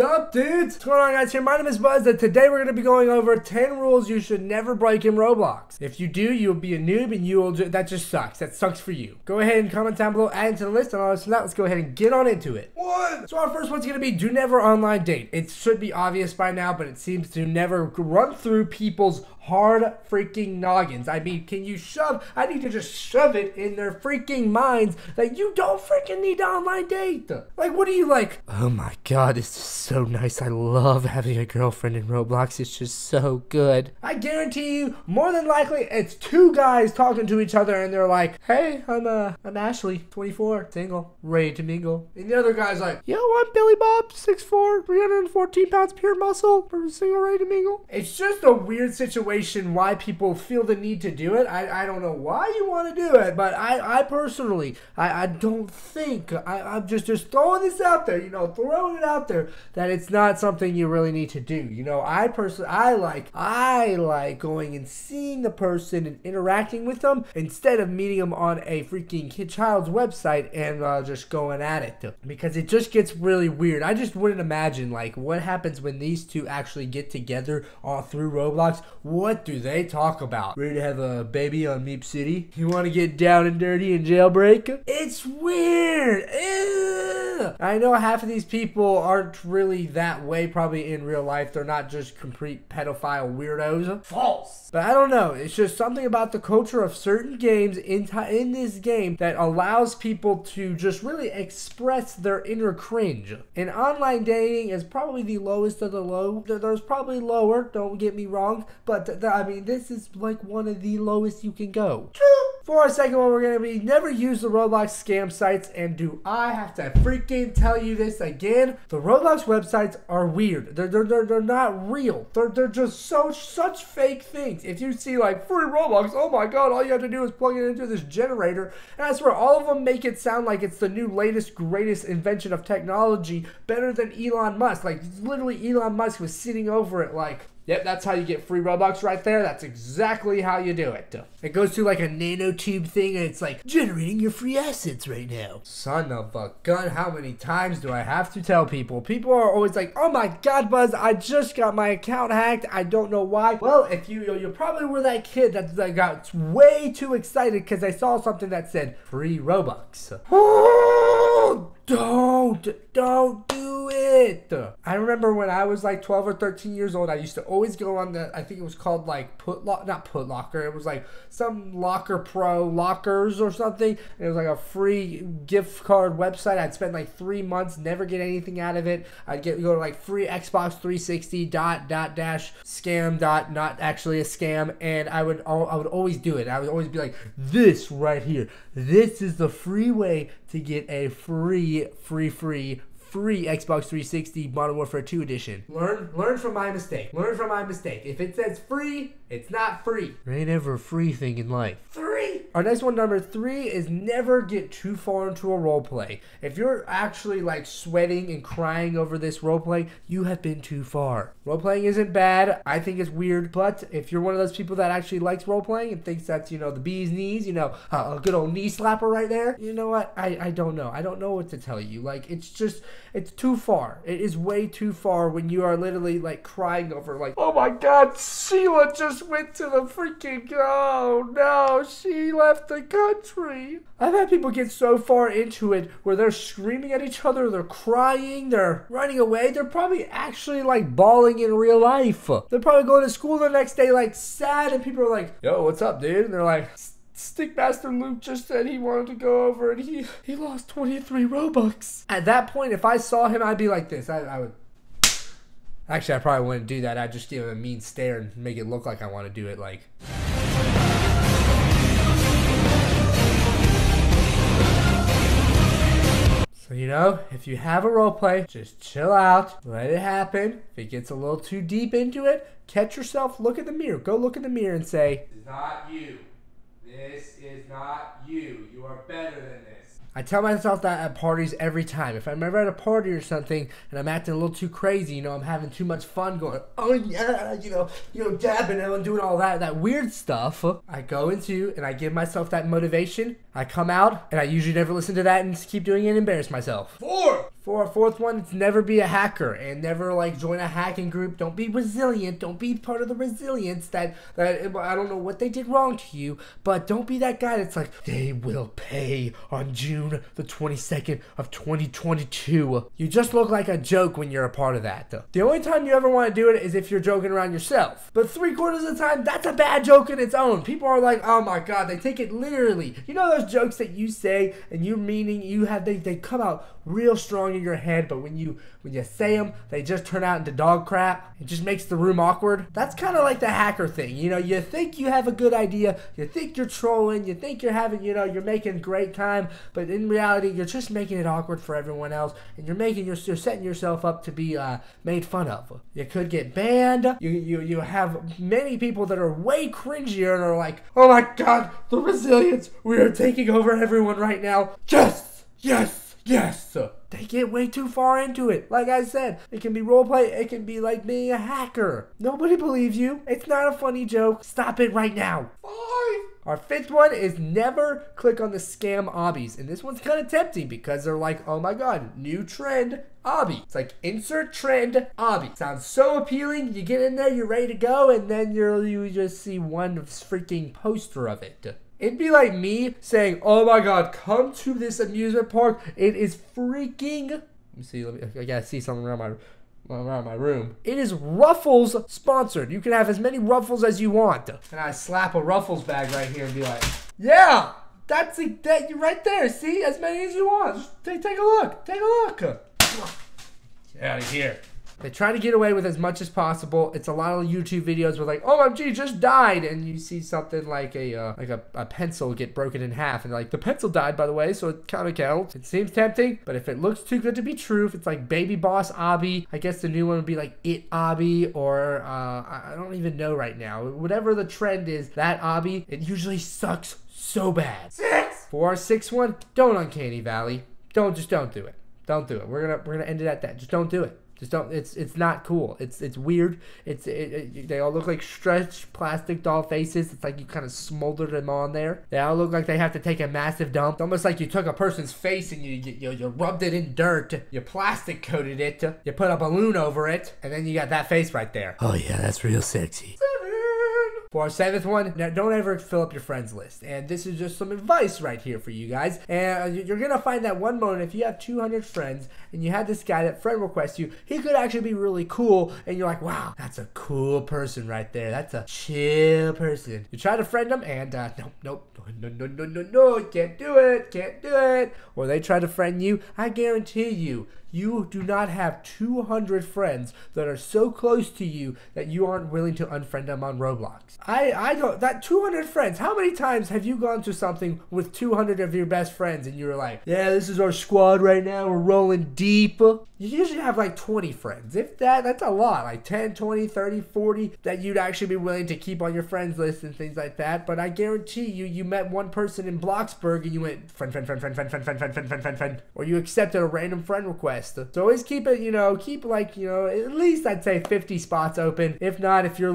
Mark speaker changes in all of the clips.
Speaker 1: Sup, dudes? What's going on, guys? Here, my name is Buzz, and today we're going to be going over 10 rules you should never break in Roblox. If you do, you'll be a noob, and that just sucks. That sucks for you. Go ahead and comment down below, add into the list, and all this and that. Let's go ahead and get on into it. One. So our first one's going to be do never online date. It should be obvious by now, but it seems to never run through people's hard freaking noggins. I mean, I need to just shove it in their freaking minds that you don't freaking need to online date. Like, what are you like? Oh my god, this is so nice. I love having a girlfriend in Roblox. It's just so good. I guarantee you, more than likely, it's two guys talking to each other and they're like, hey, I'm Ashley, 24, single, ready to mingle. And the other guy's like, yo, I'm Billy Bob, 6'4", 314 pounds pure muscle, single, ready to mingle. It's just a weird situation why people feel the need to do it. I don't know why you want to do it, but I personally, I don't think, I'm just throwing this out there, throwing it out there, that it's not something you really need to do. I personally, I like going and seeing the person and interacting with them instead of meeting them on a freaking child's website and just going at it, because it just gets really weird. I just wouldn't imagine like what happens when these two actually get together all through Roblox. What do they talk about? Ready to have a baby on Meep City? You want to get down and dirty and jailbreak? It's weird. Ew. I know half of these people aren't really that way probably in real life. They're not just complete pedophile weirdos. False. But I don't know. It's just something about the culture of certain games in this game that allows people to just really express their inner cringe. And online dating is probably the lowest of the low. There's probably lower, don't get me wrong, but I mean, this is like one of the lowest you can go. For our second one, we're going to be never use the Roblox scam sites. And do I have to freaking tell you this again? The Roblox websites are weird. They're not real. They're just such fake things. If you see like free Roblox, oh my god, all you have to do is plug it into this generator. And I swear, all of them make it sound like it's the new latest greatest invention of technology, better than Elon Musk. Like literally Elon Musk was sitting over it like, yep, that's how you get free Robux right there. That's exactly how you do it. It goes through like a nanotube thing and it's like, generating your free assets right now. Son of a gun, how many times do I have to tell people? People are always like, oh my god, Buzz, I just got my account hacked. I don't know why. Well, if you probably were that kid that got way too excited because they saw something that said free Robux. Oh, don't do it. I remember when I was like 12 or 13 years old, I used to always go on I think it was called like not Put Locker, it was like some Locker Pro Lockers or something, and it was like a free gift card website. I'd spend like 3 months, never get anything out of it. I'd go to like free Xbox 360 dash scam dot not actually a scam, and I would always do it. I would always be like, this right here, this is the free way to get a free Xbox 360 Modern Warfare 2 edition. Learn from my mistake. Learn from my mistake. If it says free, it's not free. There ain't ever a free thing in life. 3. Our next one, number 3, is never get too far into a role play. If you're actually like sweating and crying over this role play, you have been too far. Role playing isn't bad. I think it's weird, but if you're one of those people that actually likes role playing and thinks that's, the bee's knees, a good old knee slapper right there, you know what? I don't know. I don't know what to tell you. Like, it's too far. It is way too far when you are literally like crying over like, oh my god, Sheila just went to the freaking, oh no, she left the country. I've had people get so far into it where they're screaming at each other, they're crying, they're running away, they're probably actually like bawling in real life. They're probably going to school the next day like sad, and people are like, yo, what's up, dude? And they're like, Stickmaster Luke just said he wanted to go over and he lost 23 Robux. At that point, if I saw him, I'd be like this. I would... Actually, I probably wouldn't do that. I'd just give him a mean stare and make it look like I want to do it like... So, if you have a roleplay, just chill out, let it happen. If it gets a little too deep into it, catch yourself, look in the mirror. Go look in the mirror and say, it's not you. This is not you. You are better than this. I tell myself that at parties every time. If I'm ever at a party or something and I'm acting a little too crazy, I'm having too much fun going, oh yeah, dabbing and doing all that weird stuff, I go into and I give myself that motivation. I come out and I usually never listen to that and just keep doing it and embarrass myself. 4. For our fourth one, it's never be a hacker and never like join a hacking group. Don't be resilient. Don't be part of the resilience that I don't know what they did wrong to you, but don't be that guy that's like, they will pay on June the 22nd of 2022. You just look like a joke when you're a part of that. The only time you ever want to do it is if you're joking around yourself. But 3/4 of the time, that's a bad joke in its own. People are like, oh my God, they take it literally. You know those jokes that you say and you meaning you have, they come out real strong in your head, but when you say them, they just turn out into dog crap. It just makes the room awkward. That's kind of like the hacker thing. You know, you think you have a good idea, you think you're trolling, you think you're having, you know, you're making great time, but in reality, you're just making it awkward for everyone else, and you're setting yourself up to be made fun of. You could get banned. You have many people that are way cringier and are like, oh my God, the resilience, we are taking over everyone right now. Yes, yes, yes. They get way too far into it. Like I said, it can be roleplay, it can be like being a hacker. Nobody believes you. It's not a funny joke. Stop it right now. 5. Our fifth one is never click on the scam obbies. And this one's kind of tempting because they're like, oh my God, new trend, obby. It's like insert trend, obby. Sounds so appealing. You get in there, you're ready to go, and then you just see one freaking poster of it. It'd be like me saying, oh my God, come to this amusement park. It is freaking, let me see, I gotta see something around my room. It is Ruffles sponsored. You can have as many Ruffles as you want. And I slap a Ruffles bag right here and be like, yeah, that's that you right there. See, as many as you want. Just take a look. Take a look. Get out of here. They try to get away with as much as possible. It's a lot of YouTube videos where like, OMG, just died. And you see something like a pencil get broken in half. And like, the pencil died, by the way, so it kind of counts. It seems tempting, but if it looks too good to be true, if it's like Baby Boss Obby, I guess the new one would be like It Obby, or I don't even know right now. Whatever the trend is, that Obby, it usually sucks so bad. 6! For our sixth one, don't Uncanny Valley. Just don't do it. Don't do it. We're gonna end it at that. Just don't do it. Just don't. It's not cool. It's weird. They all look like stretched plastic doll faces. It's like you kind of smoldered them on there. They all look like they have to take a massive dump. It's almost like you took a person's face and you rubbed it in dirt. You plastic coated it. You put a balloon over it, and then you got that face right there. Oh yeah, that's real sexy. For our seventh one, now don't ever fill up your friends list. And this is just some advice right here for you guys. And you're going to find that one moment, if you have 200 friends and you had this guy that friend requests you, he could actually be really cool. And you're like, wow, that's a cool person right there. That's a chill person. You try to friend them and nope, no, can't do it. Or they try to friend you. I guarantee you do not have 200 friends that are so close to you that you aren't willing to unfriend them on Roblox. I don't, that 200 friends, how many times have you gone to something with 200 of your best friends and you're like, yeah, this is our squad right now, we're rolling deep. You usually have like 20 friends. If that's a lot, like 10, 20, 30, 40 that you'd actually be willing to keep on your friends list and things like that. But I guarantee you met one person in Bloxburg and you went friend. Or you accepted a random friend request. So always keep it, at least I'd say 50 spots open. If not, if you're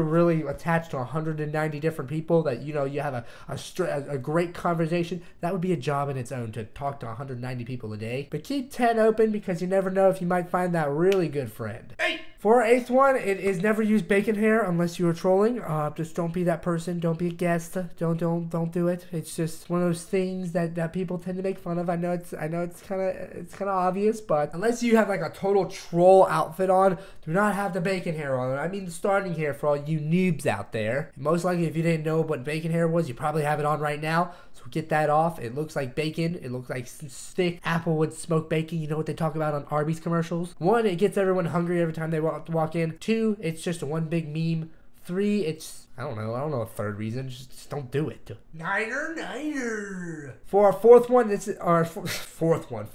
Speaker 1: really attached to 190 different people that, you have a great conversation, that would be a job in its own to talk to 190 people a day. But keep 10 open because you never know if you might find that really good friend. 8! For our eighth one, it is never use bacon hair unless you are trolling. Just don't be that person. Don't be a guest. Don't do it. It's just one of those things that people tend to make fun of. I know it's kind of obvious, but unless you have like a total troll outfit on, do not have the bacon hair on. I mean the starting hair for all you noobs out there. Most likely, if you didn't know what bacon hair was, you probably have it on right now. So get that off. It looks like bacon. It looks like thick applewood smoked bacon. You know what they talk about on Arby's commercials? 1, it gets everyone hungry every time they walk in. 2, it's just one big meme. 3, it's, I don't know a third reason. Just don't do it. Niner. For our fourth one, this is our fourth one.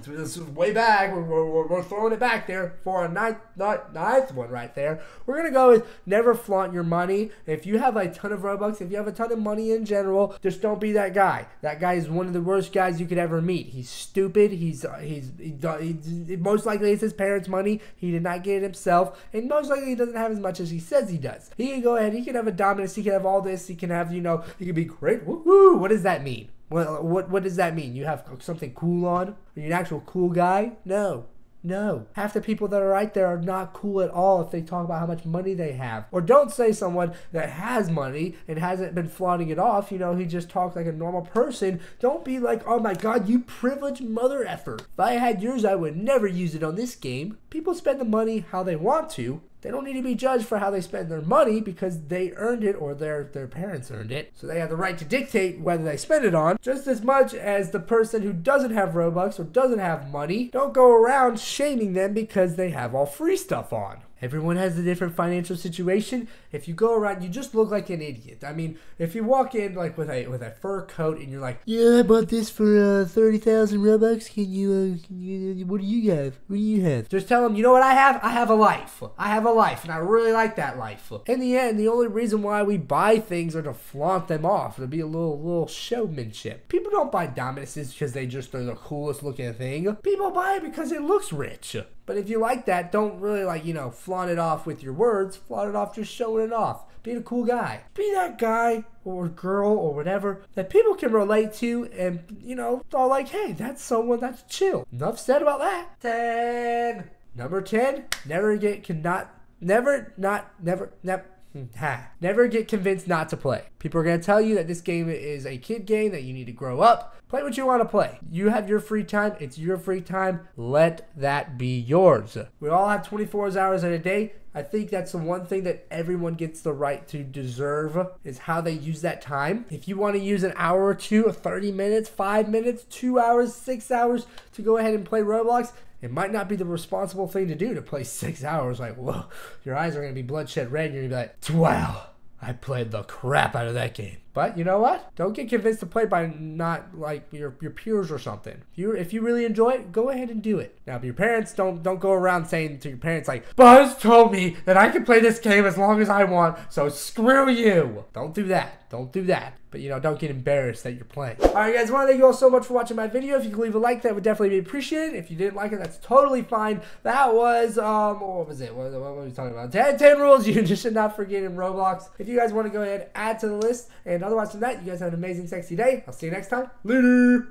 Speaker 1: This is way back. We're throwing it back there. For our ninth one right there, we're gonna go with never flaunt your money. If you have a ton of Robux, if you have a ton of money in general, just don't be that guy. That guy is one of the worst guys you could ever meet. He's stupid. He's most likely it's his parents' money. He did not get it himself, and most likely he doesn't have as much as he says he does. He can go ahead. He can have a dominance. He can have all this. He can have, he can be great. Woohoo! What does that mean? Well, what does that mean? You have something cool on? Are you an actual cool guy? No. No. Half the people that are right there are not cool at all if they talk about how much money they have. Or don't say someone that has money and hasn't been flaunting it off. You know, he just talks like a normal person. Don't be like, oh my god, you privileged mother effer. If I had yours, I would never use it on this game. People spend the money how they want to. They don't need to be judged for how they spend their money because they earned it or their parents earned it. So they have the right to dictate whether they spend it on just as much as the person who doesn't have Robux or doesn't have money. Don't go around shaming them because they have all free stuff on. Everyone has a different financial situation. If you go around, you just look like an idiot. I mean, if you walk in like with a fur coat and you're like, yeah, I bought this for 30,000 Robux. Can you what do you have? What do you have? Just tell them, you know what I have? I have a life. I have a life, and I really like that life. In the end, the only reason why we buy things are to flaunt them off, to be a little showmanship. People don't buy Dominuses because they're the coolest looking thing. People buy it because it looks rich. But if you like that, don't really like, you know, flaunt it off with your words. Flaunt it off just showing it off. Being a cool guy. Be that guy or girl or whatever that people can relate to and, you know, are like, hey, that's someone that's chill. Enough said about that. 10. Number 10, never get convinced not to play. People are going to tell you that this game is a kid game, that you need to grow up. Play what you want to play. You have your free time. It's your free time. Let that be yours. We all have 24 hours in a day. I think that's the one thing that everyone gets the right to deserve is how they use that time. If you want to use an hour or two, 30 minutes, 5 minutes, 2 hours, 6 hours to go ahead and play Roblox, it might not be the responsible thing to do to play 6 hours. Like, whoa, your eyes are going to be bloodshot red and you're going to be like, wow, I played the crap out of that game. But you know what? Don't get convinced to play by not like your peers or something. If you really enjoy it, go ahead and do it. Now, if your parents don't go around saying to your parents like, Buzz told me that I can play this game as long as I want, so screw you. Don't do that. Don't do that. But you know, don't get embarrassed that you're playing. Alright guys, I want to thank you all so much for watching my video. If you could leave a like, that would definitely be appreciated. If you didn't like it, that's totally fine. That was, what was it? What were we talking about? 10 rules you just should not forget in Roblox. If you guys want to go ahead, add to the list. And otherwise than that, you guys have an amazing, sexy day. I'll see you next time. Later!